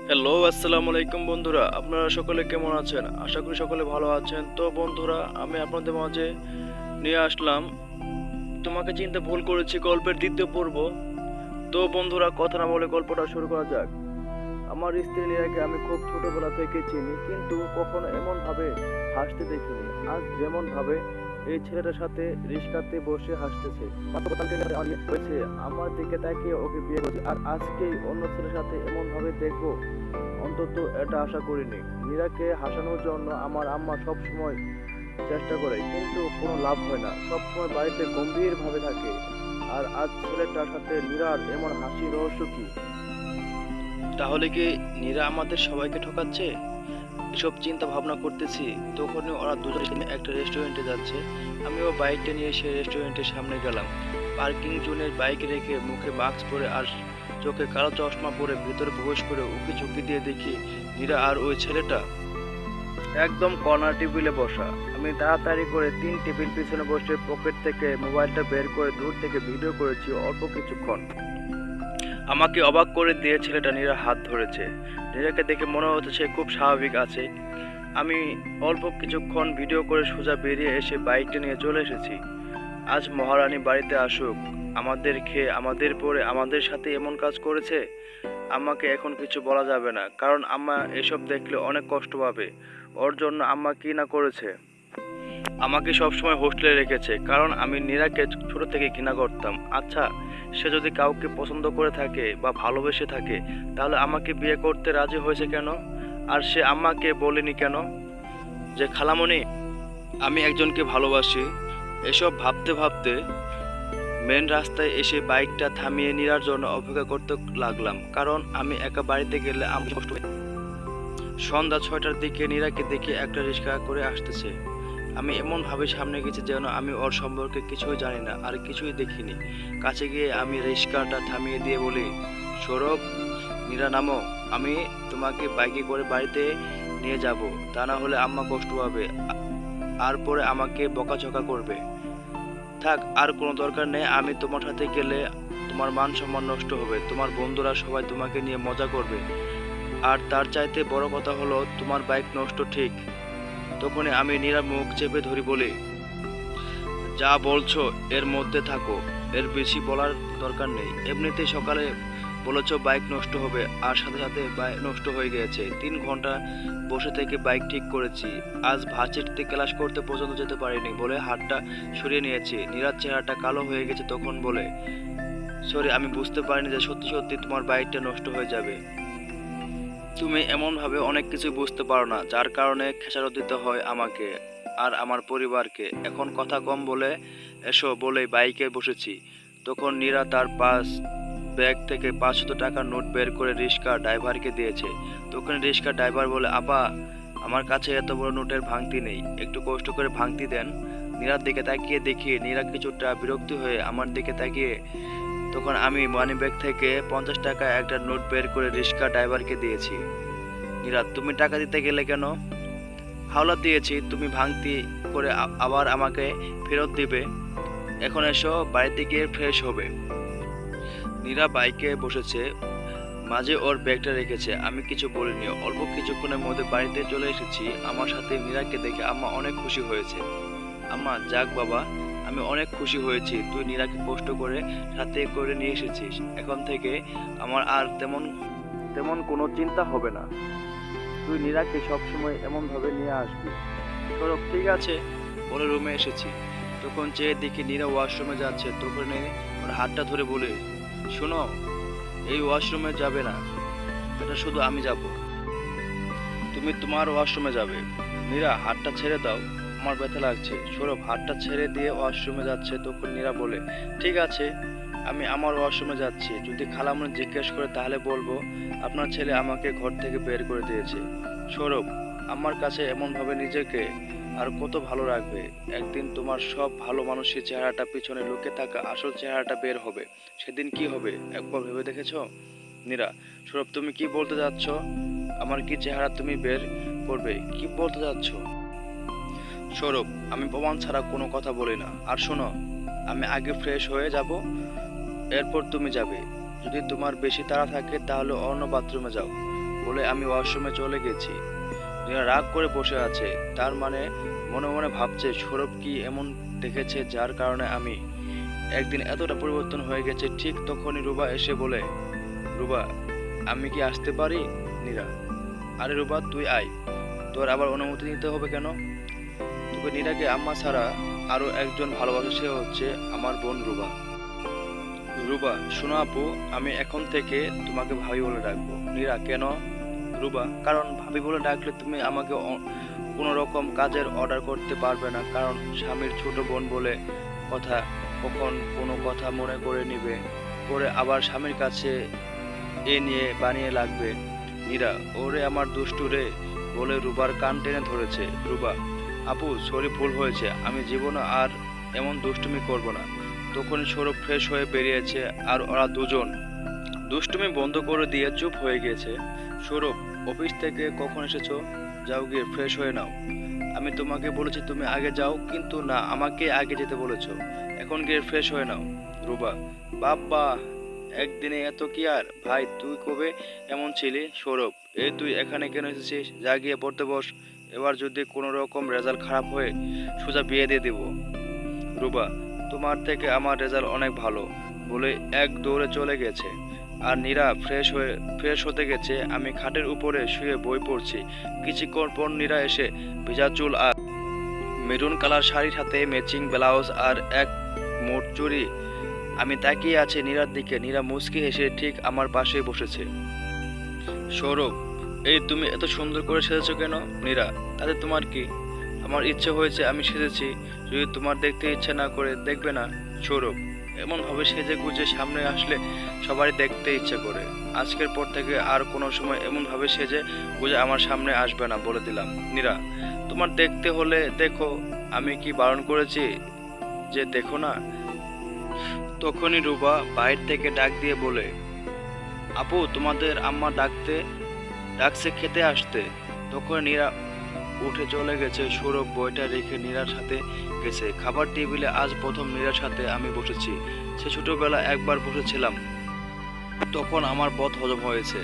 Hello, আসসালামু আলাইকুম বন্ধুরা। আপনারা সকলে কেমন আছেন? আশা করি সকলে ভালো আছেন। তো বন্ধুরা, আমি আপনাদের মাঝে নিয়ে আসলাম তোমাকে চিনতে ভুল করেছি গল্পের দ্বিতীয় পর্ব। তো বন্ধুরা, কথা না বলে গল্পটা শুরু করা যাক। আমার স্ত্রী নীরাকে আমি খুব ছোটবেলা থেকে চিনি, কিন্তু কখনো এমন ভাবে হাসতে দেখিনি। আজ যেমন ভাবে এই ছেলেটার সাথে রিস্কাতে বসে হাসতেছে, হয়েছে আমার দিকে তাকিয়ে ওকে বিয়ে করছি, আর আজকেই অন্য ছেলের সাথে এমন ভাবে দেখবো, অন্তত এটা আশা করিনি। নীরাকে হাসানোর জন্য আমার আম্মা সব সময় চেষ্টা করে, কিন্তু কোনো লাভ হয় না। সব সময় বাড়িতে গম্ভীর ভাবে থাকে। আর আজ ছেলেটার সাথে নীরার এমন হাসি রহস্য কি? তাহলে কি নীরা আমাদের সবাইকে ঠকাচ্ছে? এসব চিন্তা ভাবনা করতেছি, তখনই ওরা দুজনে একটা রেস্টুরেন্টে যাচ্ছে। আমিও বাইকটা নিয়ে সেই রেস্টুরেন্টের সামনে গেলাম। পার্কিং জোনের বাইক রেখে, মুখে মাস্ক পরে আর চোখে কালো চশমা পরে ভিতরে প্রবেশ করে উকি ঝুঁকি দিয়ে দেখি নীরা আর ওই ছেলেটা একদম কর্নার টেবিলে বসা। আমি তাড়াতাড়ি করে 3 টেবিল পিছনে বসে পকেট থেকে মোবাইলটা বের করে দূর থেকে ভিডিও করেছি অল্প কিছুক্ষণ। আমাকে অবাক করে দিয়ে ছেলেটা নীরার হাত ধরেছে। নীরাকে দেখে মনে হচ্ছে সে খুব স্বাভাবিক আছে। আমি অল্প কিছুক্ষণ ভিডিও করে সোজা বেরিয়ে এসে বাইকটা নিয়ে চলে এসেছি। আজ মহারানী বাড়িতে আসুক, আমাদের খেয়ে আমাদের পরে আমাদের সাথে এমন কাজ করেছে। আম্মাকে এখন কিছু বলা যাবে না, কারণ আম্মা এসব দেখলে অনেক কষ্ট পাবে। ওর জন্য আম্মা কি না করেছে। আমাকে সবসময় হোস্টেলে রেখেছে, কারণ আমি নীরাকে ছোট থেকে ঘৃণা করতাম। আচ্ছা, সে যদি কাউকে পছন্দ করে থাকে বা ভালোবেসে থাকে, তাহলে আমাকে বিয়ে করতে রাজি হয়েছে কেন? আর সে আম্মাকে বলেনি কেন যে খালামণি, আমি একজনকে ভালোবাসি? এসব ভাবতে ভাবতে মেন রাস্তায় এসে বাইকটা থামিয়ে নীরার জন্য অপেক্ষা করতে লাগলাম, কারণ আমি একা বাড়িতে গেলে আমি কষ্ট পাই। সন্ধ্যা 6টার দিকে নীরাকে দেখে একটা রিক্সা করে আসতেছে। আমি এমন ভাবে সামনে গেছি যেন আমি ওর সম্পর্কে কিছুই জানি না আর কিছুই দেখিনি। কাছে গিয়ে আমি রিক্সাটা থামিয়ে দিয়ে বলি, সৌরভ, নীরা নামো, আমি তোমাকে বাইকে করে বাড়িতে নিয়ে যাব। তা না হলে আম্মা কষ্ট পাবে আর পরে আমাকে বকাঝকা করবে। থাক, আর কোনো দরকার নেই। আমি তোমার সাথে গেলে তোমার মান সম্মান নষ্ট হবে, তোমার বন্ধুরা সবাই তোমাকে নিয়ে মজা করবে, আর তার চাইতে বড় কথা হলো তোমার বাইক নষ্ট, ঠিক? তখনই আমি নীরা মুখ চেপে ধরি, বলি, যা বলছো এর মধ্যে থাকো, এর বেশি বলার দরকার নেই। এমনিতেই সকালে বলেছো বাইক নষ্ট হবে, আর সাথে সাথে বাইক নষ্ট হয়ে গিয়েছে। 3 ঘন্টা বসে থেকে বাইক ঠিক করেছি। আজ ভার্সিটিতে ক্লাস করতে পর্যন্ত যেতে পারিনি বলে হাতটা সরিয়ে নিয়েছি। নীরার চেহারাটা কালো হয়ে গেছে, তখন বলে, সরি, আমি বুঝতে পারিনি যে সত্যি সত্যি তোমার বাইকটা নষ্ট হয়ে যাবে। তুমি এমনভাবে অনেক কিছু বুঝতে পারো না, যার কারণে খেসারত দিতে হয় আমাকে আর আমার পরিবারকে। এখন কথা কম বলে এসো বলে বাইকে বসেছি। তখন নীরা তার ব্যাগ থেকে 500 টাকার নোট বের করে রিক্সা ড্রাইভারকে দিয়েছে। তখন রিক্সা ড্রাইভার বলে, আপা, আমার কাছে এত বড় নোটের ভাঙতি নেই, একটু কষ্ট করে ভাঙতি দেন। নীরার দিকে তাকিয়ে দেখি নীরা কিছুটা বিরক্তি হয়ে আমার দিকে তাকিয়ে। তখন আমি মানি ব্যাগ থেকে 50 টাকা একটা নোট বের করে রিক্সা ড্রাইভারকে দিয়েছি। নীরা, তুমি টাকা দিতে গেলে কেন? হাওলাত দিয়েছি, তুমি ভাঙতি করে আবার আমাকে ফেরত দিবে। এখন এসো, বাড়িতে গিয়ে ফ্রেশ হবে। নীরা বাইকে বসেছে, মাঝে ওর ব্যাগটা রেখেছে। আমি কিছু বলিনি। অল্প কিছুক্ষণের মধ্যে বাড়িতে চলে এসেছি। আমার সাথে নীরাকে দেখে আম্মা অনেক খুশি হয়েছে। আম্মা, যাক বাবা, আমি অনেক খুশি হয়েছি তুই নীরাকে কষ্ট করে সাথে করে নিয়ে এসেছিস। এখন থেকে আমার আর তেমন তেমন কোনো চিন্তা হবে না। তুই নীরাকে সবসময় এমনভাবে নিয়ে আসবি। সৌরভ, ঠিক আছে বলে রুমে এসেছি। তখন চেয়ে দেখি নীরা ওয়াশরুমে যাচ্ছে। তখন ওর হাতটা ধরে বলে, শোনো, এই ওয়াশরুমে যাবে না, এটা শুধু আমি যাব। তুমি তোমার ওয়াশরুমে যাবে। নীরা, হাতটা ছেড়ে দাও, আমার ব্যথা লাগছে। সৌরভ হাতটা ছেড়ে দিয়ে ওয়াশরুমে যাচ্ছে। তখন নীরা বলে, ঠিক আছে, আমি আমার ওয়াশরুমে যাচ্ছি। যদি খালামণি জিজ্ঞেস করে তাহলে বলবো আপনার ছেলে আমাকে ঘর থেকে বের করে দিয়েছে। সৌরভ, আমার কাছে এমনভাবে নিজেকে আর কত ভালো রাখবে। একদিন তোমার সব ভালো মানুষের চেহারাটা পিছনে লুকে থাকা আসল চেহারাটা বের হবে। সেদিন কি হবে একবার ভেবে দেখেছো? নীরা, সৌরভ, তুমি কি বলতে যাচ্ছ? আমার কি চেহারা তুমি বের করবে? কি বলতে যাচ্ছ? সৌরভ, আমি প্রমাণ ছাড়া কোনো কথা বলি না। আর শোনো, আমি আগে ফ্রেশ হয়ে যাব, এরপর তুমি যাবে। যদি তোমার বেশি তাড়া থাকে তাহলে অন্য বাথরুমে যাও। বলে আমি ওয়াশরুমে চলে গেছি। নীরা রাগ করে বসে আছে, তার মানে মনে মনে ভাবছে সৌরভ কি এমন দেখেছে যার কারণে আমি একদিন এতটা পরিবর্তন হয়ে গেছে। ঠিক তখনই রুবা এসে বলে, রুবা আমি কি আসতে পারি? নীরা, আরে রুবা তুই আয়, তোর আবার অনুমতি নিতে হবে কেন? তোকে নীরাকে আম্মা ছাড়া আরো একজন ভালোবাসে, সে হচ্ছে আমার বোন রুবা। রুবা শোনো আপু, আমি এখন থেকে তোমাকে ভাবি বলে ডাকবো। নীরা, কেন? রুবা, কারণ ভাবি বলে ডাকলে তুমি আমাকে কোনো রকম কাজের অর্ডার করতে পারবে না, কারণ স্বামীর ছোট বোন বলে কথা, কখন কোনো কথা মনে করে নিবে, করে আবার স্বামীর কাছে এ নিয়ে বানিয়ে লাগবে। নীরা, ওরে আমার দুষ্টু রে বলে রুবার কান টেনে ধরেছে। রুবা, আপু সরি, ভুল হয়েছে, আমি জীবনে আর এমন দুষ্টুমি করব না। তখন সৌরভ ফ্রেশ হয়ে বেরিয়েছে আর ওরা দুজন দুষ্টুমি বন্ধ করে দিয়ে চুপ হয়ে গিয়েছে। সৌরভ, অফিস থেকে কখন এসেছো? যাও গিয়ে ফ্রেশ হয়ে নাও। আমি তোমাকে বলেছি তুমি আগে যাও, কিন্তু না, আমাকে আগে যেতে বলেছো। এখন গিয়ে ফ্রেশ হয়ে নাও। রুবা, বাবা একদিনে এত কি আর? ভাই তুই কবে এমন ছিলি? সৌরভ, এই তুই এখানে কেন এসেছিস? যা গিয়ে পড়তে বস, এবার যদি কোনো রকম রেজাল্ট খারাপ হয়ে সোজা বিয়ে দিয়ে দেব। রুবা, তোমার থেকে আমার রেজাল্ট অনেক ভালো বলে এক দৌড়ে চলে গেছে। আর নীরা ফ্রেশ হতে গেছে। আমি খাটের উপরে শুয়ে বই পড়ছি। কিছুক্ষণ পর নীরা এসে ভেজা চুল আর মেরুন কালার শাড়ির সাথে ম্যাচিং ব্লাউজ আর এক মোট চুড়ি। আমি তাকিয়ে আছি নীরার দিকে। নীরা মুচকি হেসে ঠিক আমার পাশেই বসেছে। সৌরভ, এই তুমি এত সুন্দর করে সেজেছো কেন? নীরা, তাতে তোমার কি? আমার ইচ্ছে হয়েছে, আমি সেজেছি, যদি তোমার দেখতে ইচ্ছে না করে দেখবে না। সৌরভ, এমনভাবে সেজে গুজে সামনে আসলে সবারই দেখতে ইচ্ছে করে। আজকের পর থেকে আর কোনো সময় এমনভাবে সেজে গুজে আমার সামনে আসবে না, বলে দিলাম। নীরা, তোমার দেখতে হলে দেখো, আমি কি বারণ করেছি যে দেখো না? তখনই রুবা বাইরে থেকে ডাক দিয়ে বলে, আপু তোমাদের আম্মা ডাকছে খেতে আসতে। তখন নীরা উঠে চলে গেছে। সৌরভ বইটা রেখে নীরার সাথে গেছে খাবার টেবিলে। আজ প্রথম নীরার সাথে আমি বসেছি। সে ছোটবেলা একবার বসেছিলাম, তখন আমার পথ হজম হয়েছে,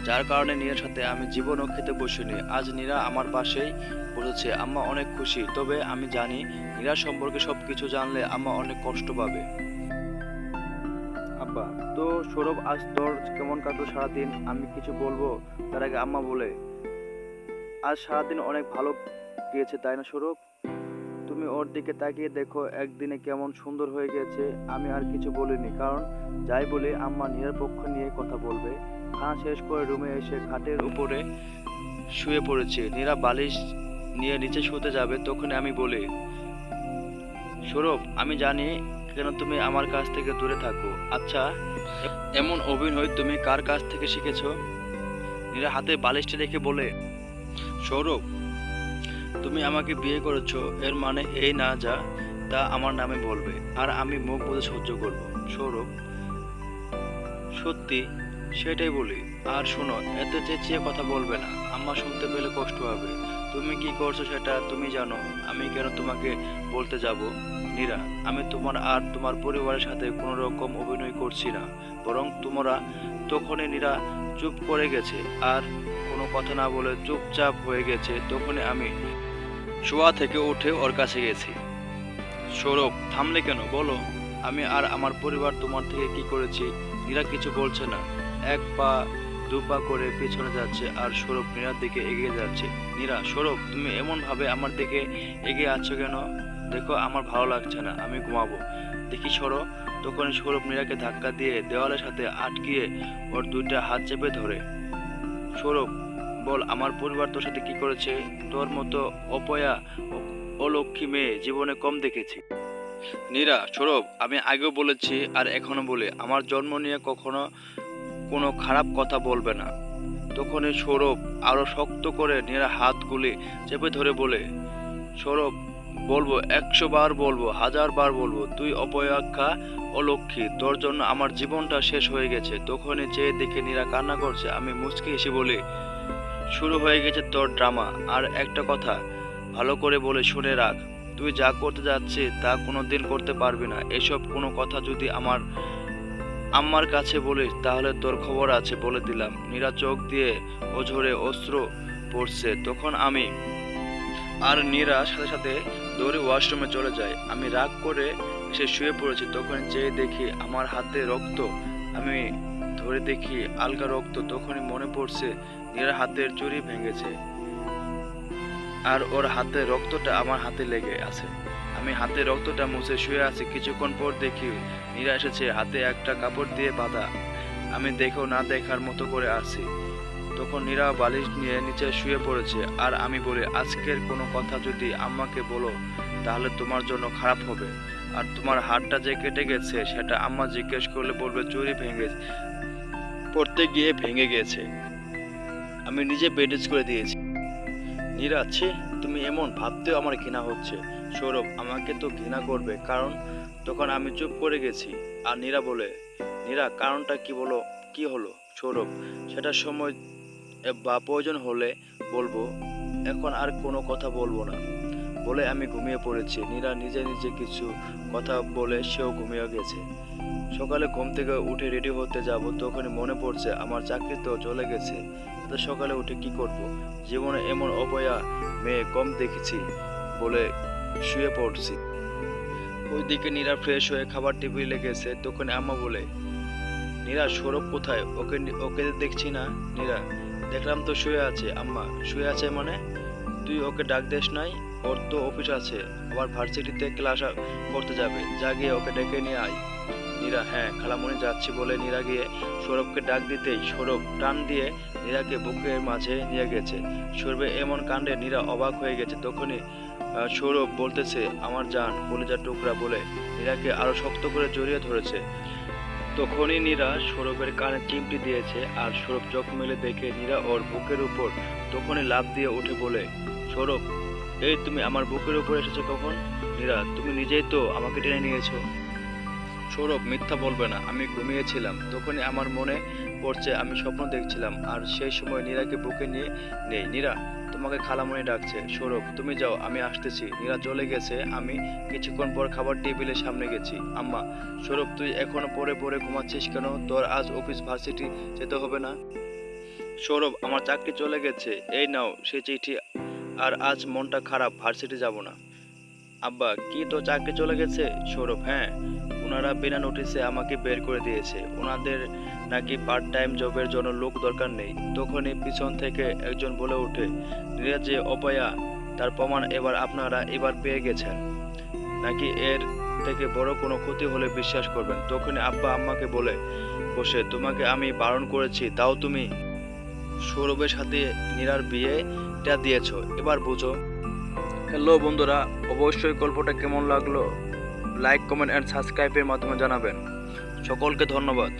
যার কারণে নীরার সাথে আমি জীবনও খেতে বসিনি। আজ নীরা আমার পাশেই বসেছে। আম্মা অনেক খুশি, তবে আমি জানি নীরা সম্পর্কে সবকিছু জানলে আম্মা অনেক কষ্ট পাবে। আব্বা, তো সৌরভ আজ তোর কেমন কাটলো সারাদিন? আমি কিছু বলবো তার আগে আম্মা বলে, আজ সারাদিন অনেক ভালো গিয়েছে তাই না সৌরভ? তুমি ওর দিকে তাকিয়ে দেখো, একদিনে কেমন সুন্দর হয়ে গেছে। আমি আর কিছু বলিনি, কারণ যাই বলে আম্মা নীরার পক্ষ নিয়ে কথা বলবে। খানা শেষ করে রুমে এসে খাটের উপরে শুয়ে পড়েছে। নীরা বালিশ নিয়ে নিচে শুতে যাবে, তখন আমি বলি, সৌরভ আমি জানি কেন তুমি আমার কাছ থেকে দূরে থাকো। আচ্ছা, এমন অভিনয় তুমি কার কাছ থেকে শিখেছো? নীরা হাতে বালিশটা রেখে বলে, সৌরভ তুমি আমাকে বিয়ে করেছো, এর মানে এই না যা তা আমার নামে বলবে, আর আমি মুখ বুজে সহ্য করব। সৌরভ, সত্যি সেটাই বলি। আর শোনো, এতে চেঁচিয়ে কথা বলবে না, আম্মা শুনতে পেলে কষ্ট হবে। তুমি কি করছো সেটা তুমি জানো, আমি কেন তোমাকে বলতে যাব? নীরা, আমি তোমার আর তোমার পরিবারের সাথে কোনো রকম অভিনয় করছি না, বরং তোমরা। তখনই নীরা চুপ করে গেছে আর কোনো কথা না বলে চুপচাপ হয়ে গেছে। তখনই আমি শোয়া থেকে উঠে ওর কাছে গেছি। সৌরভ, থামলে কেন? বলো, আমি আর আমার পরিবার তোমার থেকে কি করেছি? নীরা কিছু বলছে না, এক পা দু পা করে পিছনে যাচ্ছে আর সৌরভ নীরার দিকে এগিয়ে যাচ্ছে। নীরা, সৌরভ তুমি এমন ভাবে আমার দিকে এগিয়ে আছো কেন? দেখো আমার ভালো লাগছে না, আমি ঘুমাবো। দেখি সরো। তখন সৌরভ নীরাকে ধাক্কা দিয়ে দেওয়ালের সাথে আটকিয়ে ওর দুইটা হাত চেপে ধরে। সৌরভ, বল আমার পরিবার তোর সাথে কি করেছে? তোর মতো অপয়া অলক্ষী মেয়ে জীবনে কম দেখেছি। নীরা, সৌরভ আমি আগেও বলেছি আর এখনো বলি, আমার জন্ম নিয়ে কখনো কোনো খারাপ কথা বলবে না। তখনই সৌরভ আরো শক্ত করে নীরা হাতগুলি চেপে ধরে বলে, সৌরভ বলবো 100 বার বলবো, 1000 বার বলবো, তুই অপয়াক্ষা অলক্ষী, তোর জন্য আমার জীবনটা শেষ হয়ে গেছে। তখনই চেয়ে দেখে নীরা কান্না করছে। আমি মুচকি হেসে বলি, শুরু হয়ে গেছে তোর ড্রামা। আর একটা কথা ভালো করে বলে শুনে রাখ, তুই যা করতে যাচ্ছিস তা কোনোদিন করতে পারবি না। এসব কোনো কথা যদি আমার আম্মার কাছে বলিস তাহলে তোর খবর আছে বলে দিলাম। নীরা চোখ দিয়ে অঝরে অস্ত্র পড়ছে। তখন আমি আর নীরা সাথে সাথে দৌড়ে ওয়াশরুমে চলে যায়। আমি রাগ করে এসে শুয়ে পড়েছি। তখন চেয়ে দেখি আমার হাতে রক্ত। আমি ধরে দেখি আলগা রক্ত। তখনই মনে পড়ছে নীরার হাতের চুড়ি ভেঙেছে আর ওর হাতের রক্তটা আমার হাতে লেগে আছে। আমি হাতে রক্তটা মুছে শুয়ে আছি। কিছুক্ষণ পর দেখি নীরা এসেছে, হাতে একটা কাপড় দিয়ে বাঁধা। আমি দেখেও না দেখার মতো করে আছি। তখন নীরা বালিশ নিয়ে নিচে শুয়ে পড়েছে। আর আমি বলি, আজকের কোনো কথা যদি আম্মাকে বলো তাহলে তোমার জন্য খারাপ হবে। আর তোমার হাতটা যে কেটে গেছে সেটা আম্মা জিজ্ঞেস করলে বলবে চুরি ভেঙে পড়তে গিয়ে ভেঙে গেছে। আমি নিজে ব্যান্ডেজ করে দিয়েছি। নীরা, ছি, তুমি এমন ভাবতেও আমার ঘৃণা হচ্ছে। সৌরভ আমাকে তো ঘৃণা করবে, কারণ তখন আমি চুপ করে গেছি। আর নীরা বলে, নীরা কারণটা কি বলো, কি হলো? সৌরভ, সেটা সময় বা প্রয়োজন হলে বলবো, এখন আর কোনো কথা বলবো না বলে আমি ঘুমিয়ে পড়েছি। নীরা নিজে নিজে কিছু কথা বলে সেও ঘুমিয়ে গেছে। সকালে ঘুম থেকে উঠে রেডি হতে যাব, তখনই মনে পড়ছে আমার চাকরি তো চলে গেছে। তো সকালে উঠে কি করব? জীবনে এমন অপয়া মেয়ে কম দেখেছি বলে শুয়ে পড়ছি। ওইদিকে নীরা ফ্রেশ হয়ে খাবার টেবিলে গেছে। তখন আম্মা বলে, নীরা সৌরভ কোথায়? ওকে ওকে দেখছি না। নীরা, দেখলাম তো শুয়ে আছে। আম্মা, শুয়ে আছে মানে? তুই ওকে ডাক দিস নাই? ওর তো অফিস আছে, আবার ভার্সিটিতে ক্লাস করতে যাবে। যা গিয়ে ওকে ডেকে নিয়ে আয়। নীরা, হ্যাঁ খালামণি যাচ্ছি বলে নীরা গিয়ে সৌরভকে ডাক দিতেই সৌরভ টান দিয়ে নীরাকে বুকের মাঝে নিয়ে গেছে। সৌরভে এমন কাণ্ডে নীরা অবাক হয়ে গেছে। তখনই সৌরভ বলতেছে, আমার জান, কলিজার টুকরা বলে নীরাকে আরো শক্ত করে জড়িয়ে ধরেছে। তখনই নীরা সৌরভের কানে চিমটি দিয়েছে। আর সৌরভ চোখ মেলে দেখে নীরা ওর বুকের উপর। তখনই লাফ দিয়ে উঠে বলে, সৌরভ, এই তুমি আমার বুকের উপর এসেছো কখন? নীরা, তুমি নিজেই তো আমাকে টেনে নিয়েছো। সৌরভ, মিথ্যা বলবে না, আমি ঘুমিয়েছিলাম। তখনই আমার মনে পড়ছে আমি স্বপ্ন দেখছিলাম আর সেই সময় নীরাকে বুকে নিয়ে নেই। নীরা, তোমাকে খালামণি ডাকছে। সৌরভ, তুমি যাও, আমি আসতেছি। নীরা চলে গেছে। আমি কিছুক্ষণ পর খাবার টেবিলের সামনে গেছি। আম্মা, সৌরভ তুই এখনো পড়ে পড়ে ঘুমাচ্ছিস কেন? তোর আজ অফিস ভার্সিটি যেতে হবে না? সৌরভ, আমার চাকরি চলে গেছে, এই নাও সে চিঠি। আর আজ মনটা খারাপ, ভার্সিটি যাব না। আব্বা, কি তোর চাকরি চলে গেছে? সৌরভ, হ্যাঁ, ওনারা বিনা নোটিশে আমাকে বের করে দিয়েছে। ওনাদের নাকি পার্ট টাইম জবের জন্য লোক দরকার নেই। তখনই পিছন থেকে একজন বলে ওঠে, নীরা যে অপয়া তার প্রমাণ আপনারা এবার পেয়ে গেছেন। নাকি এর থেকে বড় কোনো ক্ষতি হলে বিশ্বাস করবেন। তখনই আব্বা আম্মাকে বলে বসে, তোমাকে আমি বারণ করেছি, তাও তুমি সৌরভের সাথে নীরার বিয়েটা দিয়েছো, এবার বুঝো। হ্যালো বন্ধুরা, অবশ্যই গল্পটা কেমন লাগলো লাইক, কমেন্ট অ্যান্ড সাবস্ক্রাইবের মাধ্যমে জানাবেন। সকলকে ধন্যবাদ।